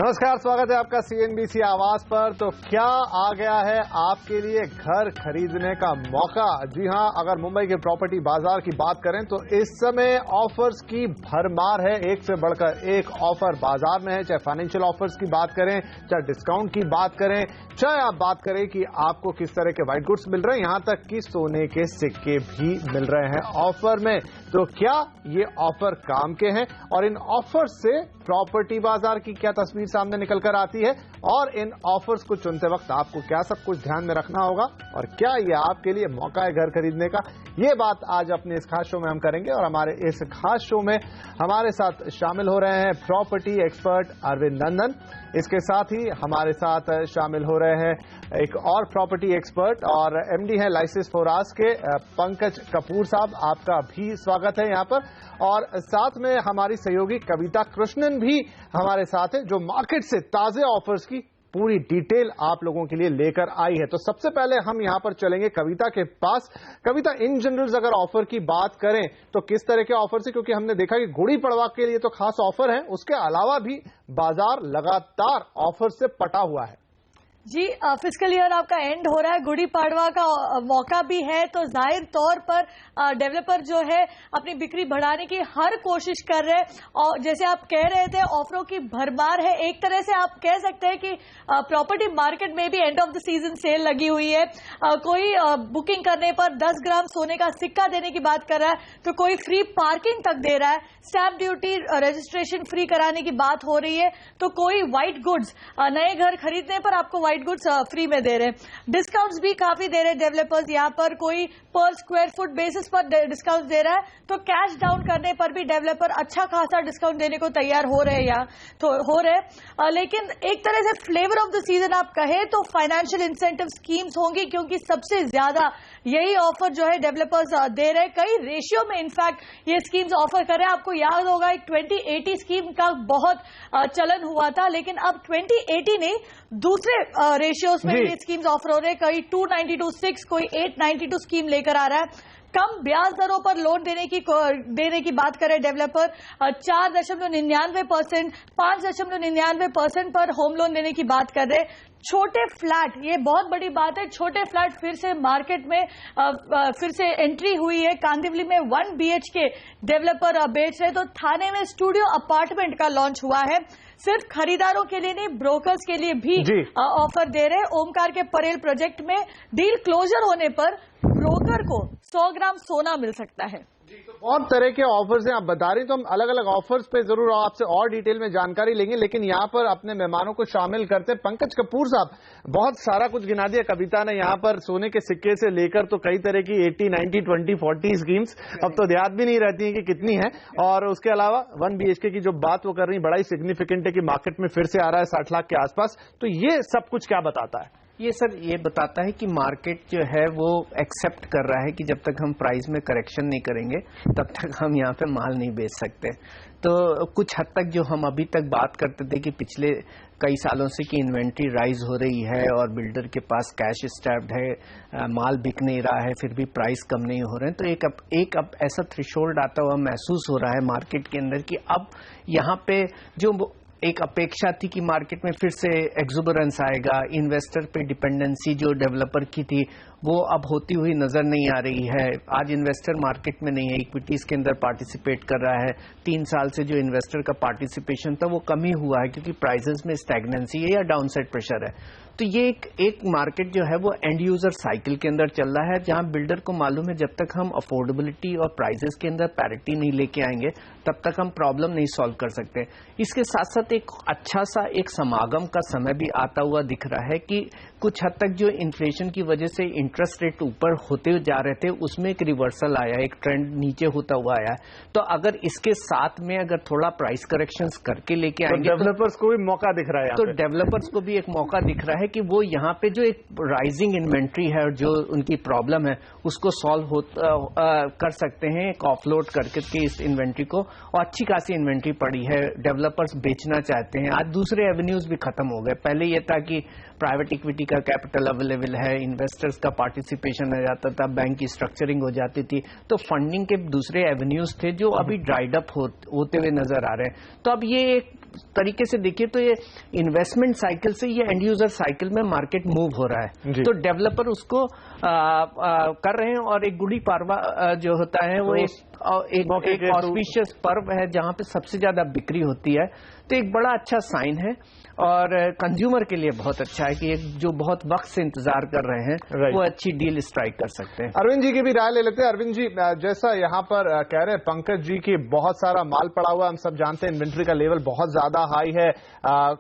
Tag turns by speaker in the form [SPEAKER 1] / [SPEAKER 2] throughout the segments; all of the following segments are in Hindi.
[SPEAKER 1] नमस्कार, स्वागत है आपका सीएनबीसी आवाज पर। तो क्या आ गया है आपके लिए घर खरीदने का मौका? जी हां, अगर मुंबई के प्रॉपर्टी बाजार की बात करें तो इस समय ऑफर्स की भरमार है। एक से बढ़कर एक ऑफर बाजार में है, चाहे फाइनेंशियल ऑफर्स की बात करें, चाहे डिस्काउंट की बात करें, चाहे आप बात करें कि आपको किस तरह के व्हाइट गुड्स मिल रहे हैं, यहां तक कि सोने के सिक्के भी मिल रहे हैं ऑफर में। तो क्या ये ऑफर काम के हैं और इन ऑफर से प्रॉपर्टी बाजार की क्या तस्वीर सामने निकल कर आती है और इन ऑफर्स को चुनते वक्त आपको क्या सब कुछ ध्यान में रखना होगा और क्या ये आपके लिए मौका है घर खरीदने का, ये बात आज अपने इस खास शो में हम करेंगे। और हमारे इस खास शो में हमारे साथ शामिल हो रहे हैं प्रॉपर्टी एक्सपर्ट अरविंद नंदन। इसके साथ ही हमारे साथ शामिल हो रहे हैं एक और प्रॉपर्टी एक्सपर्ट और एमडी है लाइसेंस फोरास के पंकज कपूर साहब, आपका भी स्वागत है यहां पर। और साथ में हमारी सहयोगी कविता कृष्णन भी हमारे साथ है, जो मार्केट से ताजे ऑफर्स की पूरी डिटेल आप लोगों के लिए लेकर आई है। तो सबसे पहले हम यहां पर चलेंगे कविता के पास। कविता, इन जनरल अगर ऑफर की बात करें तो किस तरह के ऑफर से, क्योंकि हमने देखा कि गुड़ी पड़वा के लिए तो खास ऑफर है, उसके अलावा भी बाजार लगातार ऑफर से पटा हुआ है।
[SPEAKER 2] जी, फिस्कल ईयर आपका एंड हो रहा है, गुड़ी पड़वा का मौका भी है, तो जाहिर तौर पर डेवलपर जो है अपनी बिक्री बढ़ाने की हर कोशिश कर रहे हैं। और जैसे आप कह रहे थे, ऑफरों की भरमार है। एक तरह से आप कह सकते हैं कि प्रॉपर्टी मार्केट में भी end of the season cell लगी हुई है। कोई बुकिंग करने पर 10 ग्राम सोने का सिक्का देने की बात कर रहा है, तो कोई फ्री पार्किंग तक दे रहा है, स्टैंप ड्यूटी रजिस्ट्रेशन फ्री कराने की बात हो रही है, तो कोई व्हाइट गुड्स नए घर खरीदने पर आपको व्हाइट गुड्स फ्री में दे रहे हैं। डिस्काउंट्स भी काफी दे रहे हैं डेवलपर्स, यहाँ पर कोई पर स्क्वायर फुट बेसिस पर डिस्काउंट दे रहा है, तो कैश डाउन करने पर भी डेवलपर अच्छा खासा डिस्काउंट देने को तैयार हो रहे हैं यहाँ तो हो रहे। लेकिन एक तरह से फ्लेवर ऑफ द सीजन आप कहें तो फाइनेंशियल इंसेंटिव स्कीम्स होंगी, क्योंकि सबसे ज्यादा यही ऑफर जो है डेवलपर्स दे रहे हैं। कई रेशियो में इनफैक्ट ये स्कीम्स ऑफर कर रहे हैं। आपको याद होगा एक 2080 स्कीम का बहुत चलन हुआ था, लेकिन अब 2080 नहीं, दूसरे रेशियोज में ये स्कीम्स ऑफर हो रहे हैं। कोई 292.6, कोई 892 स्कीम लेकर आ रहा है। कम ब्याज दरों पर लोन देने की बात करें डेवलपर, 4.99%, 5.99% पर होम लोन देने की बात कर रहे हैं। छोटे फ्लैट, ये बहुत बड़ी बात है, छोटे फ्लैट फिर से मार्केट में फिर से एंट्री हुई है। कांदिवली में 1 BHK डेवलपर बेच रहे, तो थाने में स्टूडियो अपार्टमेंट का लॉन्च हुआ है। सिर्फ खरीदारों के लिए नहीं, ब्रोकर्स के लिए भी ऑफर दे रहे हैं। ओमकार के परेल प्रोजेक्ट में डील क्लोजर होने पर ब्रोकर को 100 ग्राम सोना मिल सकता है।
[SPEAKER 1] तो बहुत तरह के ऑफर्स हैं, आप बता रही, तो हम अलग अलग ऑफर्स पे जरूर आपसे और डिटेल में जानकारी लेंगे, लेकिन यहाँ पर अपने मेहमानों को शामिल करते हैं। पंकज कपूर साहब, बहुत सारा कुछ गिना दिया कविता ने यहाँ पर, सोने के सिक्के से लेकर तो कई तरह की 80, 90, 20, 40 स्कीम्स, अब तो याद भी नहीं रहती है कि कितनी है। और उसके अलावा 1 BHK की जो बात वो कर रही, बड़ा ही सिग्निफिकेंट है कि मार्केट में फिर से आ रहा है 60 लाख के आसपास। तो ये सब कुछ क्या बताता है?
[SPEAKER 3] ये सर ये बताता है कि मार्केट जो है वो एक्सेप्ट कर रहा है कि जब तक हम प्राइस में करेक्शन नहीं करेंगे तब तक हम यहाँ पे माल नहीं बेच सकते। तो कुछ हद तक जो हम अभी तक बात करते थे कि पिछले कई सालों से कि इन्वेंट्री राइज हो रही है और बिल्डर के पास कैश स्टैब्ड है, माल बिक नहीं रहा है, फिर भी प्राइस कम नहीं हो रहे हैं, तो एक अब ऐसा थ्रेशोल्ड आता हुआ महसूस हो रहा है मार्केट के अंदर कि अब यहाँ पे जो एक अपेक्षा थी कि मार्केट में फिर से एक्सुबरेंस आएगा, इन्वेस्टर पे डिपेंडेंसी जो डेवलपर की थी वो अब होती हुई नजर नहीं आ रही है। आज इन्वेस्टर मार्केट में नहीं है, इक्विटीज के अंदर पार्टिसिपेट कर रहा है। 3 साल से जो इन्वेस्टर का पार्टिसिपेशन था वो कम ही हुआ है, क्योंकि प्राइसेस में स्टैग्नेंसी है या डाउनसाइड प्रेशर है। तो ये एक मार्केट जो है वो एंड यूजर साइकिल के अंदर चल रहा है, जहां बिल्डर को मालूम है जब तक हम अफोर्डेबिलिटी और प्राइसेस के अंदर पैरिटी नहीं लेके आएंगे तब तक हम प्रॉब्लम नहीं सॉल्व कर सकते। इसके साथ साथ एक अच्छा सा एक समागम का समय भी आता हुआ दिख रहा है कि कुछ हद तक जो इन्फ्लेशन की वजह से इंटरेस्ट रेट ऊपर होते जा रहे थे उसमें एक रिवर्सल आया, एक ट्रेंड नीचे होता हुआ आया। तो अगर इसके साथ में अगर थोड़ा प्राइस करेक्शंस करके लेके आएंगे
[SPEAKER 1] तो डेवलपर्स को भी मौका दिख रहा है,
[SPEAKER 3] तो डेवलपर्स को भी एक मौका दिख रहा है कि वो यहाँ पे जो एक राइजिंग इन्वेंट्री है और जो उनकी प्रॉब्लम है उसको सॉल्व कर सकते हैं एक ऑफलोड करके इस इन्वेंट्री को। और अच्छी खासी इन्वेंट्री पड़ी है, डेवलपर्स बेचना चाहते हैं। आज दूसरे एवेन्यूज भी खत्म हो गए। पहले ये था कि प्राइवेट इक्विटी का कैपिटल अवेलेबल है, इन्वेस्टर्स का पार्टिसिपेशन आ जाता था, बैंक की स्ट्रक्चरिंग हो जाती थी, तो फंडिंग के दूसरे एवेन्यूज थे जो अभी ड्राइड अप होते हुए नजर आ रहे हैं। तो अब ये एक तरीके से देखिए तो ये इन्वेस्टमेंट साइकिल से ये एंड यूजर साइकिल में मार्केट मूव हो रहा है, तो डेवलपर उसको कर रहे हैं। और एक गुड़ी पाड़वा जो होता है वो एक ऑस्पिशियस पर्व है जहां पे सबसे ज्यादा बिक्री होती है, तो एक बड़ा अच्छा साइन है और कंज्यूमर के लिए बहुत अच्छा है कि एक जो बहुत वक्त से इंतजार कर रहे हैं वो अच्छी डील स्ट्राइक कर सकते हैं।
[SPEAKER 1] अरविंद जी की भी राय ले लेते हैं। अरविंद जी, जैसा यहाँ पर कह रहे हैं पंकज जी की बहुत सारा माल पड़ा हुआ, हम सब जानते हैं इन्वेंट्री का लेवल बहुत ज्यादा हाई है,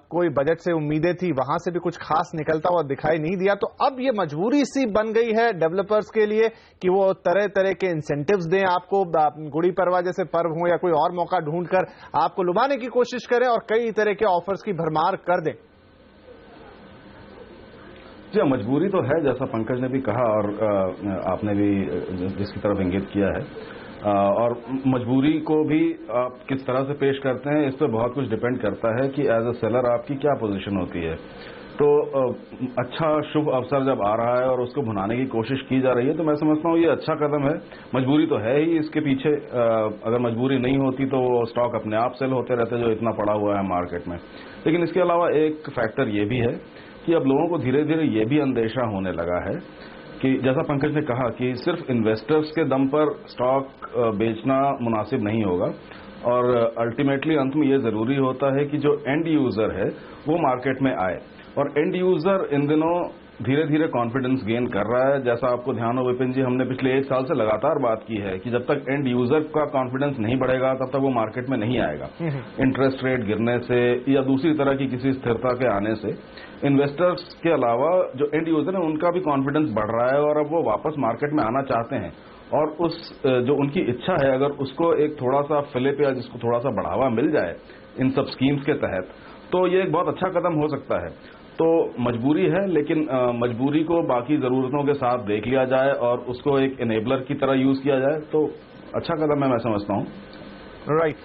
[SPEAKER 1] कोई बजट से उम्मीदें थी, वहां से भी कुछ खास निकलता हुआ दिखाई नहीं दिया, तो अब ये मजबूरी सी बन गई है डेवलपर्स के लिए कि वो तरह तरह के इंसेंटिव्स दें आपको, गुड़ी पड़वा जैसे पर्व हो या कोई और मौका ढूंढकर आपको लुभाने की कोशिश करें और कई तरह के ऑफर्स की भरमार कर दें।
[SPEAKER 4] जी, मजबूरी तो है, जैसा पंकज ने भी कहा और आपने भी जिसकी तरफ इंगित किया है, और मजबूरी को भी आप किस तरह से पेश करते हैं इस पर बहुत कुछ डिपेंड करता है कि एज अ सेलर आपकी क्या पोजीशन होती है। तो अच्छा शुभ अवसर जब आ रहा है और उसको भुनाने की कोशिश की जा रही है तो मैं समझता हूँ ये अच्छा कदम है। मजबूरी तो है ही इसके पीछे, अगर मजबूरी नहीं होती तो स्टॉक अपने आप सेल होते रहते जो इतना पड़ा हुआ है मार्केट में। लेकिन इसके अलावा एक फैक्टर ये भी है कि अब लोगों को धीरे धीरे ये भी अंदेशा होने लगा है कि जैसा पंकज ने कहा कि सिर्फ इन्वेस्टर्स के दम पर स्टॉक बेचना मुनासिब नहीं होगा और अल्टीमेटली अंत में ये जरूरी होता है कि जो एंड यूजर है वो मार्केट में आए, और एंड यूजर इन दिनों धीरे धीरे कॉन्फिडेंस गेन कर रहा है। जैसा आपको ध्यान हो विपिन जी, हमने पिछले 1 साल से लगातार बात की है कि जब तक एंड यूजर का कॉन्फिडेंस नहीं बढ़ेगा तब तक वो मार्केट में नहीं आएगा। इंटरेस्ट रेट गिरने से या दूसरी तरह की किसी स्थिरता के आने से इन्वेस्टर्स के अलावा जो एंड यूजर है उनका भी कॉन्फिडेंस बढ़ रहा है और अब वो वापस मार्केट में आना चाहते हैं, और उस जो उनकी इच्छा है अगर उसको एक थोड़ा सा फिलिप या जिसको थोड़ा सा बढ़ावा मिल जाए इन सब स्कीम्स के तहत, तो ये एक बहुत अच्छा कदम हो सकता है। तो मजबूरी है, लेकिन मजबूरी को बाकी जरूरतों के साथ देख लिया जाए और उसको एक एनेबलर की तरह यूज किया जाए तो अच्छा कदम है, मैं समझता हूँ।
[SPEAKER 1] राइट।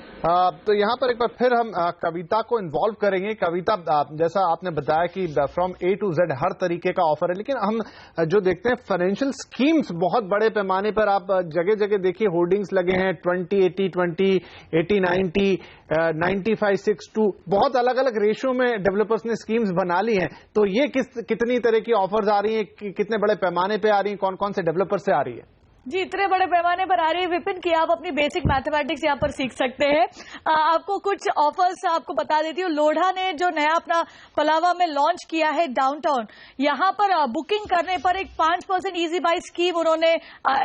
[SPEAKER 1] तो यहाँ पर एक बार फिर हम कविता को इन्वॉल्व करेंगे। कविता, जैसा आपने बताया कि फ्रॉम A to Z हर तरीके का ऑफर है, लेकिन हम जो देखते हैं फाइनेंशियल स्कीम्स बहुत बड़े पैमाने पर, आप जगह जगह देखिए होर्डिंग्स लगे हैं 20-80-20, 80-90, 95-6-2, बहुत अलग अलग रेशियो में डेवलपर्स ने स्कीम्स बना ली हैं। तो ये कितनी तरह की ऑफर्स आ रही हैं, कितने बड़े पैमाने पर आ रही हैं, कौन कौन से डेवलपर से आ रही है?
[SPEAKER 2] जी, इतने बड़े पैमाने पर आ रही है विपिन कि आप अपनी बेसिक मैथमेटिक्स यहाँ पर सीख सकते हैं। आपको कुछ ऑफर्स आपको बता देती हूँ। लोढ़ा ने जो नया अपना पलावा में लॉन्च किया है डाउनटाउन, यहाँ पर बुकिंग करने पर एक 5% इजी बाई स्कीम उन्होंने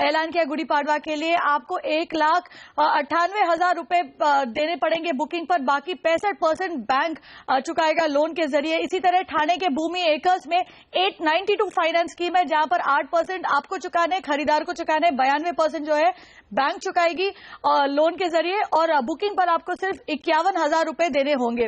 [SPEAKER 2] ऐलान किया गुड़ी पाड़वा के लिए। आपको 1,98,000 रुपए देने पड़ेंगे बुकिंग पर, बाकी 65% बैंक चुकाएगा लोन के जरिए। इसी तरह ठाणे के भूमि एकर्स में 892 फाइनेंस स्कीम है जहां पर 8% आपको चुकाने, खरीदार को चुकाने, 92% जो है बैंक चुकाएगी और लोन के जरिए, और बुकिंग पर आपको सिर्फ 51,000 रुपए देने होंगे।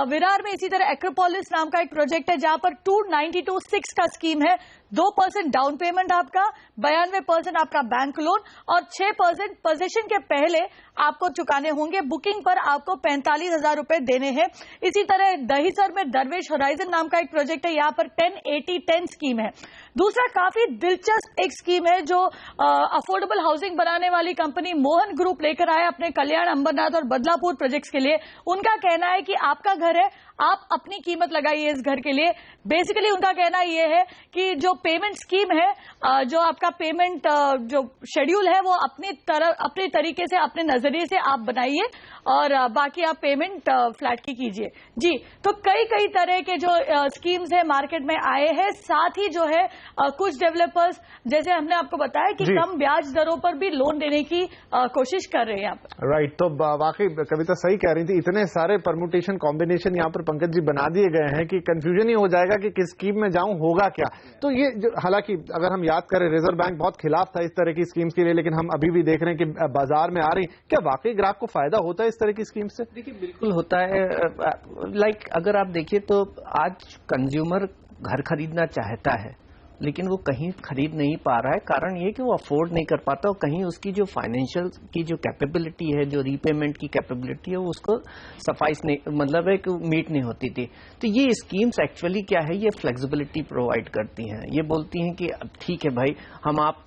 [SPEAKER 2] विरार में इसी तरह एक्रोपोलिस नाम का एक प्रोजेक्ट है जहां पर 292.6 का स्कीम है, 2% डाउन पेमेंट आपका, 92% आपका बैंक लोन और 6% पोजीशन के पहले आपको चुकाने होंगे। बुकिंग पर आपको 45,000 रुपए देने हैं। इसी तरह दहीसर में दरवेश होराइजन नाम का एक प्रोजेक्ट है, यहाँ पर 10-80-10 स्कीम है। दूसरा काफी दिलचस्प एक स्कीम है जो अफोर्डेबल हाउसिंग बनाने वाली कंपनी मोहन ग्रुप लेकर आया अपने कल्याण, अंबरनाथ और बदलापुर प्रोजेक्ट्स के लिए। उनका कहना है कि आपका घर है, आप अपनी कीमत लगाइए इस घर के लिए। बेसिकली उनका कहना यह है कि जो पेमेंट स्कीम है, जो आपका पेमेंट जो शेड्यूल है वो अपने तरीके से, अपने नजरिए से आप बनाइए और बाकी आप पेमेंट फ्लैट की कीजिए। जी, तो कई तरह के जो स्कीम्स है मार्केट में आए हैं। साथ ही जो है कुछ डेवलपर्स, जैसे हमने आपको बताया कि कम ब्याज दरों पर भी लोन देने की कोशिश कर रहे हैं यहाँ पर।
[SPEAKER 1] राइट। तो वाकई कविता सही कह रही थी, इतने सारे परमुटेशन कॉम्बिनेशन यहाँ पर पंकज जी बना दिए गए हैं कि कंफ्यूजन ही हो जाएगा कि किस स्कीम में जाऊं, होगा क्या। तो ये हालांकि अगर हम याद करें रिजर्व बैंक बहुत खिलाफ था इस तरह की स्कीम्स के लिए, लेकिन हम अभी भी देख रहे हैं कि बाजार में आ रही। क्या वाकई ग्राहक को फायदा होता है इस तरह की स्कीम से?
[SPEAKER 3] देखिए, बिल्कुल होता है। लाइक अगर आप देखिए तो आज कंज्यूमर घर खरीदना चाहता है लेकिन वो कहीं खरीद नहीं पा रहा है। कारण ये कि वो अफोर्ड नहीं कर पाता और कहीं उसकी जो फाइनेंशियल की जो कैपेबिलिटी है, जो रीपेमेंट की कैपेबिलिटी है, वो उसको सफाइस नहीं, मतलब है कि मीट नहीं होती थी। तो ये स्कीम्स एक्चुअली क्या है, ये फ्लेक्सिबिलिटी प्रोवाइड करती हैं। ये बोलती हैं कि ठीक है भाई, हम आप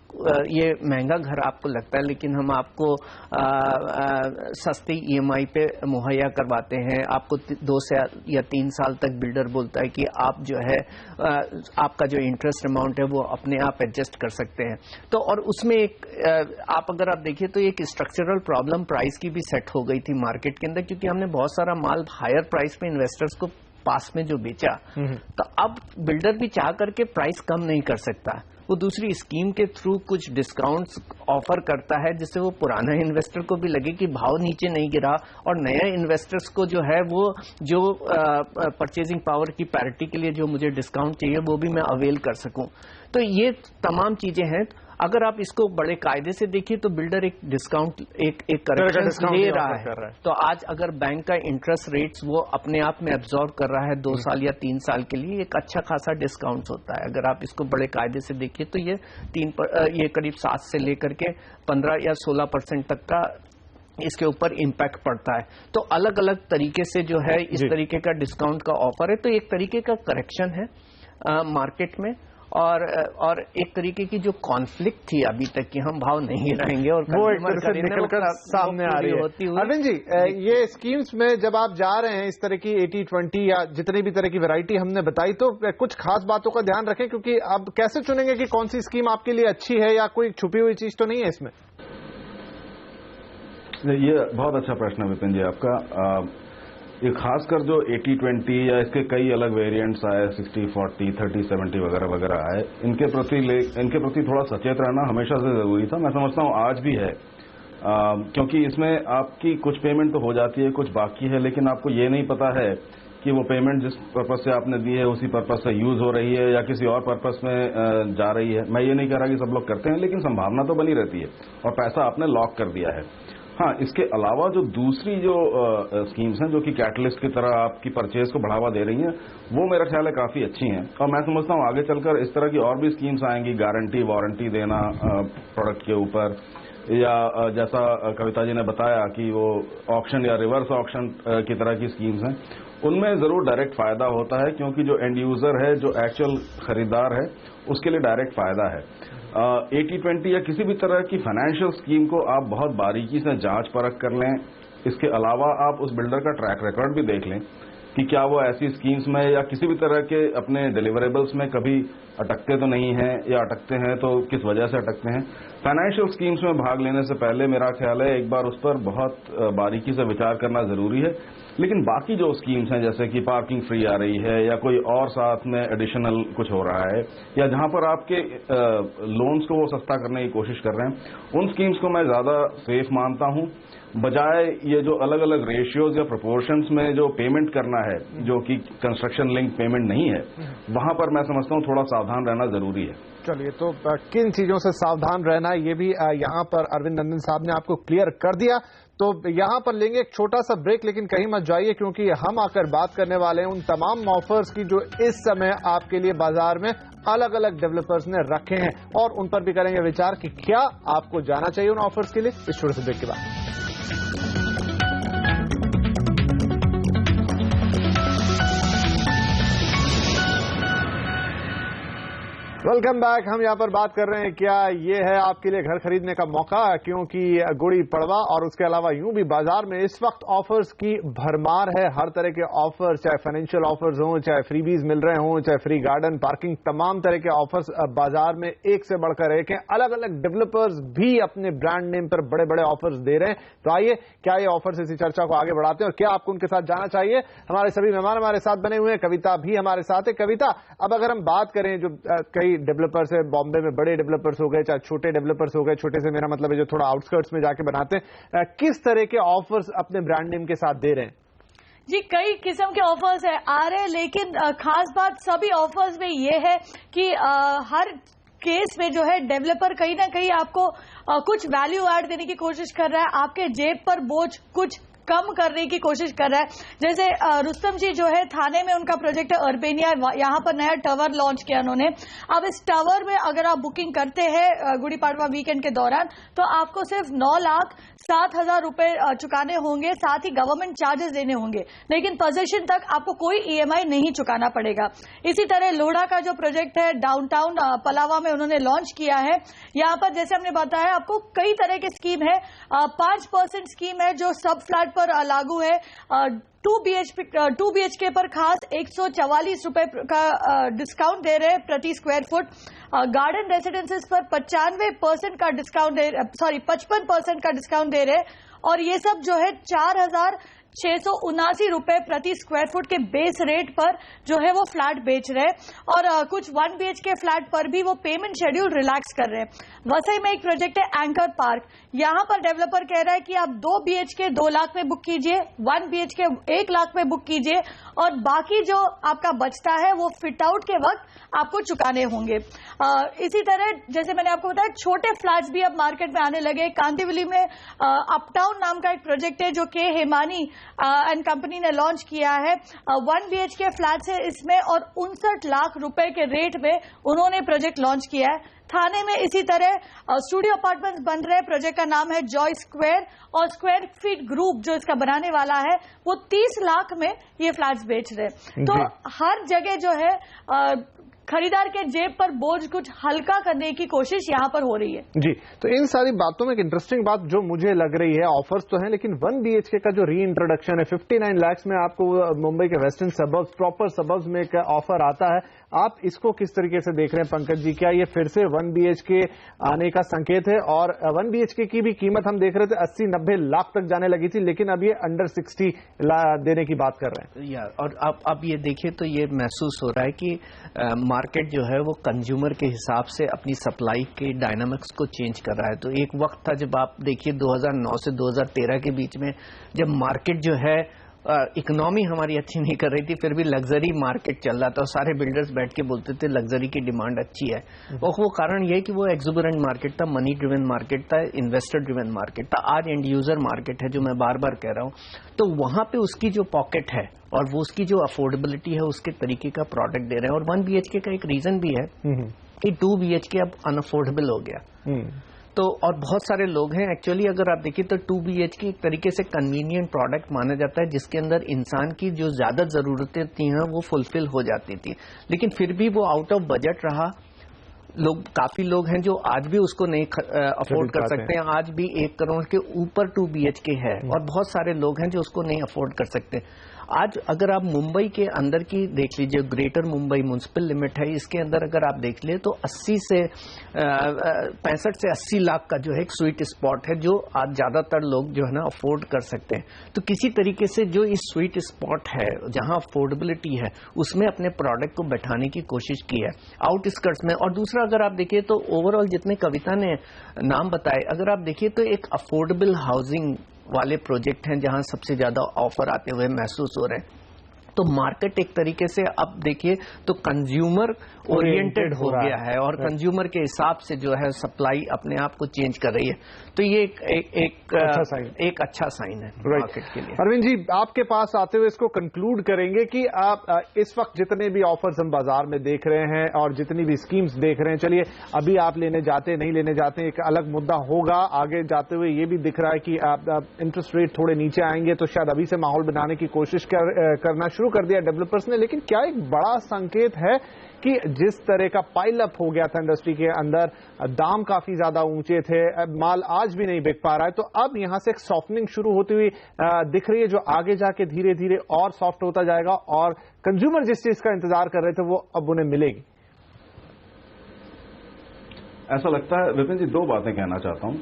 [SPEAKER 3] ये महंगा घर आपको लगता है, लेकिन हम आपको सस्ती EMI पे मुहैया करवाते हैं। आपको 2 से या 3 साल तक बिल्डर बोलता है कि आप जो है आपका जो इंटरेस्ट अमाउंट है वो अपने आप एडजस्ट कर सकते हैं। तो और उसमें एक अगर आप देखिए तो एक स्ट्रक्चरल प्रॉब्लम प्राइस की भी सेट हो गई थी मार्केट के अंदर, क्योंकि हमने बहुत सारा माल हायर प्राइस पे इन्वेस्टर्स को पास में जो बेचा, तो अब बिल्डर भी चाह करके प्राइस कम नहीं कर सकता, वो दूसरी स्कीम के थ्रू कुछ डिस्काउंट्स ऑफर करता है, जिससे वो पुराना इन्वेस्टर को भी लगे कि भाव नीचे नहीं गिरा, और नए इन्वेस्टर्स को जो है वो जो परचेजिंग पावर की पैरिटी के लिए जो मुझे डिस्काउंट चाहिए वो भी मैं अवेल कर सकूं। तो ये तमाम चीजें हैं। अगर आप इसको बड़े कायदे से देखिए तो बिल्डर एक डिस्काउंट एक करेक्शन ले रहा है। तो आज अगर बैंक का इंटरेस्ट रेट्स वो अपने आप में एब्जॉर्ब कर रहा है 2 साल या 3 साल के लिए, एक अच्छा खासा डिस्काउंट होता है। अगर आप इसको बड़े कायदे से देखिए तो ये करीब 7 से लेकर के 15 या 16% तक का इसके ऊपर इम्पैक्ट पड़ता है। तो अलग अलग तरीके से जो है इस तरीके का डिस्काउंट का ऑफर है। तो एक तरीके का करेक्शन है मार्केट में, और एक तरीके की जो कॉन्फ्लिक्ट थी अभी तक कि हम भाव नहीं गिराएंगे और
[SPEAKER 1] वो एक तरह से निकलकर सामने आ रही है। अरविंद जी, ये स्कीम्स में जब आप जा रहे हैं इस तरह की 80-20 या जितनी भी तरह की वैरायटी हमने बताई, तो कुछ खास बातों का ध्यान रखें, क्योंकि अब कैसे चुनेंगे कि कौन सी स्कीम आपके लिए अच्छी है, या कोई छुपी हुई चीज तो नहीं है इसमें?
[SPEAKER 4] ये बहुत अच्छा प्रश्न है विपिन जी आपका। ये खासकर जो 80-20 या इसके कई अलग वेरिएंट्स आए, 60-40, 30-70 वगैरह वगैरह आए, इनके प्रति थोड़ा सचेत रहना हमेशा से जरूरी था। मैं समझता हूँ आज भी है, क्योंकि इसमें आपकी कुछ पेमेंट तो हो जाती है, कुछ बाकी है, लेकिन आपको ये नहीं पता है कि वो पेमेंट जिस पर्पज से आपने दी है उसी पर्पज से यूज हो रही है या किसी और पर्पज में जा रही है। मैं ये नहीं कह रहा कि सब लोग करते हैं, लेकिन संभावना तो बनी रहती है, और पैसा आपने लॉक कर दिया है। हाँ, इसके अलावा जो दूसरी जो स्कीम्स हैं जो कि कैटलिस्ट की तरह आपकी परचेज को बढ़ावा दे रही हैं, वो मेरा ख्याल है काफी अच्छी हैं, और मैं समझता हूँ आगे चलकर इस तरह की और भी स्कीम्स आएंगी, गारंटी वारंटी देना प्रोडक्ट के ऊपर, या जैसा कविता जी ने बताया कि वो ऑक्शन या रिवर्स ऑक्शन की तरह की स्कीम्स हैं, उनमें जरूर डायरेक्ट फायदा होता है, क्योंकि जो एंड यूजर है, जो एक्चुअल खरीदार है, उसके लिए डायरेक्ट फायदा है। 80-20 या किसी भी तरह की फाइनेंशियल स्कीम को आप बहुत बारीकी से जांच परख कर लें। इसके अलावा आप उस बिल्डर का ट्रैक रिकॉर्ड भी देख लें कि क्या वो ऐसी स्कीम्स में या किसी भी तरह के अपने डिलीवरेबल्स में कभी अटकते तो नहीं हैं, या अटकते हैं तो किस वजह से अटकते हैं। फाइनेंशियल स्कीम्स में भाग लेने से पहले मेरा ख्याल है एक बार उस पर बहुत बारीकी से विचार करना जरूरी है। लेकिन बाकी जो स्कीम्स हैं, जैसे कि पार्किंग फ्री आ रही है या कोई और साथ में एडिशनल कुछ हो रहा है, या जहां पर आपके लोन्स को वो सस्ता करने की कोशिश कर रहे हैं, उन स्कीम्स को मैं ज्यादा सेफ मानता हूं, बजाय ये जो अलग अलग रेशियोज या प्रोपोर्शंस में जो पेमेंट करना है, जो कि कंस्ट्रक्शन लिंक पेमेंट नहीं है, वहां पर मैं समझता हूं थोड़ा सावधान रहना जरूरी है।
[SPEAKER 1] चलिए, तो किन चीजों से सावधान रहना है ये भी यहाँ पर अरविंद नंदन साहब ने आपको क्लियर कर दिया। तो यहाँ पर लेंगे एक छोटा सा ब्रेक, लेकिन कहीं मत जाइए, क्योंकि हम आकर बात करने वाले हैं उन तमाम ऑफर्स की जो इस समय आपके लिए बाजार में अलग अलग डेवलपर्स ने रखे हैं, और उन पर भी करेंगे विचार कि क्या आपको जाना चाहिए उन ऑफर्स के लिए, इस छोटे से ब्रेक के बाद। Welcome back. हम यहाँ पर बात कर रहे हैं क्या ये है आपके लिए घर खरीदने का मौका, क्योंकि गुड़ी पड़वा और उसके अलावा यूं भी बाजार में इस वक्त ऑफर्स की भरमार है। हर तरह के ऑफर्स, चाहे फाइनेंशियल ऑफर्स हों, चाहे फ्रीबीज मिल रहे हों, चाहे फ्री गार्डन पार्किंग, तमाम तरह के ऑफर्स बाजार में एक से बढ़कर एक हैं। अलग अलग डेवलपर्स भी अपने ब्रांड नेम पर बड़े बड़े ऑफर्स दे रहे हैं। तो आइए, क्या ये ऑफर्स इसी चर्चा को आगे बढ़ाते हैं और क्या आपको उनके साथ जाना चाहिए। हमारे सभी मेहमान हमारे साथ बने हुए हैं, कविता भी हमारे साथ है। कविता, अब अगर हम बात करें जो कई डेवलपर्स है बॉम्बे में, बड़े डेवलपर्स हो गए चाहे छोटे डेवलपर्स हो गए, छोटे से मेरा मतलब है जो थोड़ा आउटस्कर्ट्स में जाके बनाते हैं, किस तरह के ऑफर्स अपने ब्रांड नेम के साथ दे रहे हैं?
[SPEAKER 2] जी, कई किस्म के ऑफर्स है आ रहे हैं, लेकिन खास बात सभी ऑफर्स में ये है कि हर केस में जो है डेवलपर कहीं ना कहीं आपको कुछ वैल्यू ऐड देने की कोशिश कर रहा है, आपके जेब पर बोझ कुछ कम करने की कोशिश कर रहा है। जैसे रुस्तम जी जो है थाने में उनका प्रोजेक्ट है अर्बेनिया, यहाँ पर नया टावर लॉन्च किया उन्होंने। अब इस टावर में अगर आप बुकिंग करते हैं गुड़ी पाड़वा वीकेंड के दौरान तो आपको सिर्फ 9,07,000 रुपए चुकाने होंगे, साथ ही गवर्नमेंट चार्जेस देने होंगे, लेकिन पोजीशन तक आपको कोई ईएमआई नहीं चुकाना पड़ेगा। इसी तरह लोढ़ा का जो प्रोजेक्ट है डाउनटाउन पलावा में उन्होंने लॉन्च किया है। यहाँ पर जैसे हमने बताया आपको कई तरह की स्कीम है। 5% स्कीम है जो सब फ्लैट पर लागू है। 2 BHK पर खास 144 रुपए का डिस्काउंट दे रहे हैं प्रति स्क्वायर फुट। गार्डन रेसिडेंसेस पर 95% का डिस्काउंट 55% का डिस्काउंट दे रहे हैं। और ये सब जो है 4,679 रुपए प्रति स्क्वायर फुट के बेस रेट पर जो है वो फ्लैट बेच रहे हैं। और कुछ 1 BHK फ्लैट पर भी वो पेमेंट शेड्यूल रिलैक्स कर रहे हैं। वसई में एक प्रोजेक्ट है एंकर पार्क, यहां पर डेवलपर कह रहा है कि आप 2 BHK 2 लाख में बुक कीजिए, 1 BHK 1 लाख में बुक कीजिए, और बाकी जो आपका बचता है वो फिट आउट के वक्त आपको चुकाने होंगे। इसी तरह जैसे मैंने आपको बताया छोटे फ्लैट्स भी अब मार्केट में आने लगे। कांदिवली में अपटाउन नाम का एक प्रोजेक्ट है जो के हेमानी एंड कंपनी ने लॉन्च किया है। 1 BHK फ्लैट्स है इसमें और 59 लाख रुपए के रेट में उन्होंने प्रोजेक्ट लॉन्च किया है। थाने में इसी तरह स्टूडियो अपार्टमेंट्स बन रहे हैं। प्रोजेक्ट का नाम है जॉय स्क्वायर और स्क्वायर फीट ग्रुप जो इसका बनाने वाला है वो 30 लाख में ये फ्लैट्स बेच रहे हैं। तो हर जगह जो है खरीदार के जेब पर बोझ कुछ हल्का करने की कोशिश यहां पर हो रही है।
[SPEAKER 1] जी, तो इन सारी बातों में एक इंटरेस्टिंग बात जो मुझे लग रही है, ऑफर्स तो हैं लेकिन 1 BHK का जो री इंट्रोडक्शन है 59 लाख में आपको मुंबई के वेस्टर्न सबर्ब्स प्रॉपर सबर्ब्स में एक ऑफर आता है। आप इसको किस तरीके से देख रहे हैं पंकज जी? क्या ये फिर से 1 BHK आने का संकेत है? और 1 BHK की भी कीमत हम देख रहे थे 80-90 लाख तक जाने लगी थी, लेकिन अब ये अंडर 60 देने की बात कर रहे हैं।
[SPEAKER 3] और अब ये देखिए तो ये महसूस हो रहा है कि मार्केट जो है वो कंज्यूमर के हिसाब से अपनी सप्लाई के डायनामिक्स को चेंज कर रहा है। तो एक वक्त था जब आप देखिए 2009 से 2013 के बीच में जब मार्केट जो है इकोनॉमी हमारी अच्छी नहीं कर रही थी, फिर भी लग्जरी मार्केट चल रहा था और सारे बिल्डर्स बैठ के बोलते थे लग्जरी की डिमांड अच्छी है। और वो कारण ये है कि वो एक्सुबरेंट मार्केट था, मनी ड्रिवन मार्केट था, इन्वेस्टर ड्रिवन मार्केट था। आज एंड यूजर मार्केट है जो मैं बार बार कह रहा हूं, तो वहां पे उसकी जो पॉकेट है और वो उसकी जो अफोर्डेबिलिटी है उसके तरीके का प्रोडक्ट दे रहे हैं। और 1 BHK का एक रीजन भी है कि 2 BHK अब अनअफोर्डेबल हो गया। तो और बहुत सारे लोग हैं एक्चुअली अगर आप देखिए तो 2 BHK एक तरीके से कन्वीनियंट प्रोडक्ट माना जाता है जिसके अंदर इंसान की जो ज्यादा जरूरतें थी हैं वो फुलफिल हो जाती थी, लेकिन फिर भी वो आउट ऑफ बजट रहा। काफी लोग हैं जो आज भी उसको नहीं अफोर्ड कर सकते हैं। आज भी 1 करोड़ के ऊपर 2 BHK है और बहुत सारे लोग हैं जो उसको नहीं अफोर्ड कर सकते। आज अगर आप मुंबई के अंदर की देख लीजिए, ग्रेटर मुंबई म्युनिसिपल लिमिट है, इसके अंदर अगर आप देख ले तो 65 से 80 लाख का जो है एक स्वीट स्पॉट है जो आज ज्यादातर लोग जो है ना अफोर्ड कर सकते हैं। तो किसी तरीके से जो इस स्वीट स्पॉट है जहां अफोर्डेबिलिटी है उसमें अपने प्रोडक्ट को बैठाने की कोशिश की है आउटस्कर्ट्स में। और दूसरा अगर आप देखिए तो ओवरऑल जितने कविता ने नाम बताए, अगर आप देखिए तो एक अफोर्डेबल हाउसिंग वाले प्रोजेक्ट हैं जहां सबसे ज्यादा ऑफर आते हुए महसूस हो रहे हैं। तो मार्केट एक तरीके से अब देखिए तो कंज्यूमर ओरिएंटेड हो गया है और कंज्यूमर के हिसाब से जो है सप्लाई अपने आप को चेंज कर रही है। तो ये एक अच्छा साइन है मार्केट के लिए।
[SPEAKER 1] अरविंद जी, आपके पास आते हुए इसको कंक्लूड करेंगे कि आप इस वक्त जितने भी ऑफर्स हम बाजार में देख रहे हैं और जितनी भी स्कीम्स देख रहे हैं, चलिए अभी आप लेने जाते नहीं लेने जाते एक अलग मुद्दा होगा, आगे जाते हुए ये भी दिख रहा है कि आप इंटरेस्ट रेट थोड़े नीचे आएंगे तो शायद अभी से माहौल बनाने की कोशिश करना शुरू कर दिया डेवलपर्स ने। लेकिन क्या एक बड़ा संकेत है कि जिस तरह का पाइल अप हो गया था इंडस्ट्री के अंदर, दाम काफी ज्यादा ऊंचे थे, माल आज भी नहीं बिक पा रहा है, तो अब यहां से एक सॉफ्टनिंग शुरू होती हुई दिख रही है जो आगे जाके धीरे धीरे और सॉफ्ट होता जाएगा और कंज्यूमर जिस चीज का इंतजार कर रहे थे वो अब उन्हें मिलेगी?
[SPEAKER 4] ऐसा लगता है विपिन जी, 2 बातें कहना चाहता हूं।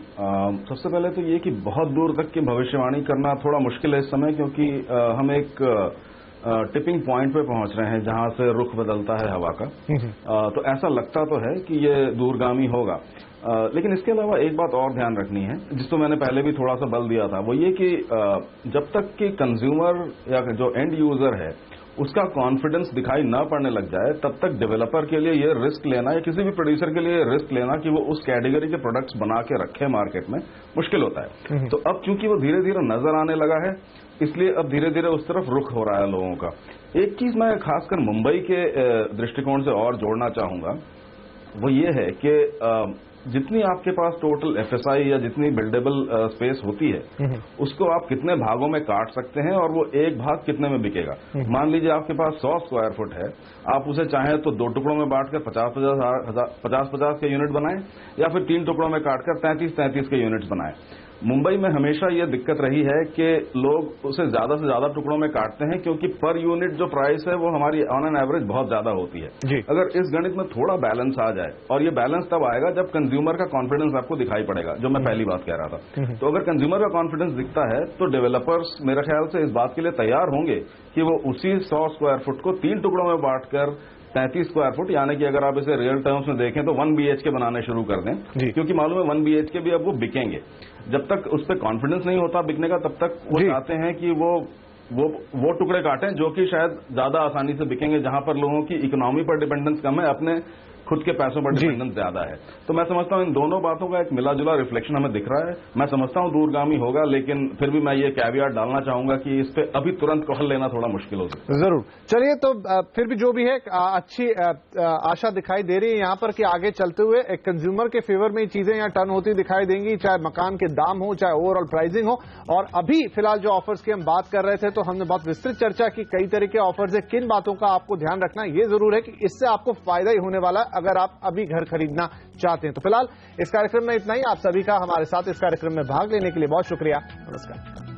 [SPEAKER 4] सबसे पहले तो ये कि बहुत दूर तक की भविष्यवाणी करना थोड़ा मुश्किल है इस समय, क्योंकि हम एक टिपिंग पॉइंट पे पहुंच रहे हैं जहां से रुख बदलता है हवा का। तो ऐसा लगता तो है कि ये दूरगामी होगा, लेकिन इसके अलावा एक बात और ध्यान रखनी है जिसको मैंने पहले भी थोड़ा सा बल दिया था, वो ये कि जब तक कि कंज्यूमर या जो एंड यूजर है उसका कॉन्फिडेंस दिखाई न पड़ने लग जाए, तब तक डेवलपर के लिए ये रिस्क लेना या किसी भी प्रोड्यूसर के लिए रिस्क लेना कि वो उस कैटेगरी के प्रोडक्ट्स बना के रखे मार्केट में मुश्किल होता है। तो अब चूंकि वो धीरे धीरे नजर आने लगा है, इसलिए अब धीरे धीरे उस तरफ रुख हो रहा है लोगों का। एक चीज मैं खासकर मुंबई के दृष्टिकोण से और जोड़ना चाहूंगा, वो ये है कि जितनी आपके पास टोटल एफएसआई या जितनी बिल्डेबल स्पेस होती है, उसको आप कितने भागों में काट सकते हैं और वो एक भाग कितने में बिकेगा। मान लीजिए आपके पास 100 स्क्वायर फुट है, आप उसे चाहें तो 2 टुकड़ों में बांटकर 50-50 के यूनिट बनाएं, या फिर 3 टुकड़ों में काटकर 33-33 के यूनिट्स बनाएं। मुंबई में हमेशा ये दिक्कत रही है कि लोग उसे ज्यादा से ज्यादा टुकड़ों में काटते हैं, क्योंकि पर यूनिट जो प्राइस है वो हमारी ऑन एन एवरेज बहुत ज्यादा होती है। अगर इस गणित में थोड़ा बैलेंस आ जाए, और ये बैलेंस तब आएगा जब कंज्यूमर का कॉन्फिडेंस आपको दिखाई पड़ेगा, जो मैं पहली बात कह रहा था। तो अगर कंज्यूमर का कॉन्फिडेंस दिखता है तो डेवलपर्स मेरे ख्याल से इस बात के लिए तैयार होंगे कि वो उसी 100 स्क्वायर फुट को 3 टुकड़ों में बांटकर 33 स्क्वायर फुट, यानी कि अगर आप इसे रियल टर्म्स में देखें तो 1 BHK बनाने शुरू कर दें, क्योंकि मालूम है 1 BHK भी अब वो बिकेंगे। जब तक उस पर कॉन्फिडेंस नहीं होता बिकने का, तब तक वो चाहते हैं कि वो टुकड़े काटें जो कि शायद ज्यादा आसानी से बिकेंगे, जहां पर लोगों की इकोनॉमी पर डिपेंडेंस कम है, अपने खुद के पैसों पर डिपेंडेंस ज्यादा है। तो मैं समझता हूं इन दोनों बातों का एक मिला जुला रिफ्लेक्शन हमें दिख रहा है। मैं समझता हूं दूरगामी होगा, लेकिन फिर भी मैं ये कैवियाट डालना चाहूंगा कि इस पे अभी तुरंत कॉल लेना थोड़ा मुश्किल हो सकता है।
[SPEAKER 1] जरूर। चलिए, तो फिर भी जो भी है अच्छी आशा दिखाई दे रही है यहाँ पर कि आगे चलते हुए एक कंज्यूमर के फेवर में चीजें यहाँ टर्न होती दिखाई देंगी, चाहे मकान के दाम हो, चाहे ओवरऑल प्राइसिंग हो। और अभी फिलहाल जो ऑफर्स की हम बात कर रहे थे, तो हमने बहुत विस्तृत चर्चा की, कई तरह के ऑफर्स है, किन बातों का आपको ध्यान रखना है। ये जरूर है कि इससे आपको फायदा ही होने वाला है अगर आप अभी घर खरीदना चाहते हैं। तो फिलहाल इस कार्यक्रम में इतना ही। आप सभी का हमारे साथ इस कार्यक्रम में भाग लेने के लिए बहुत शुक्रिया। नमस्कार।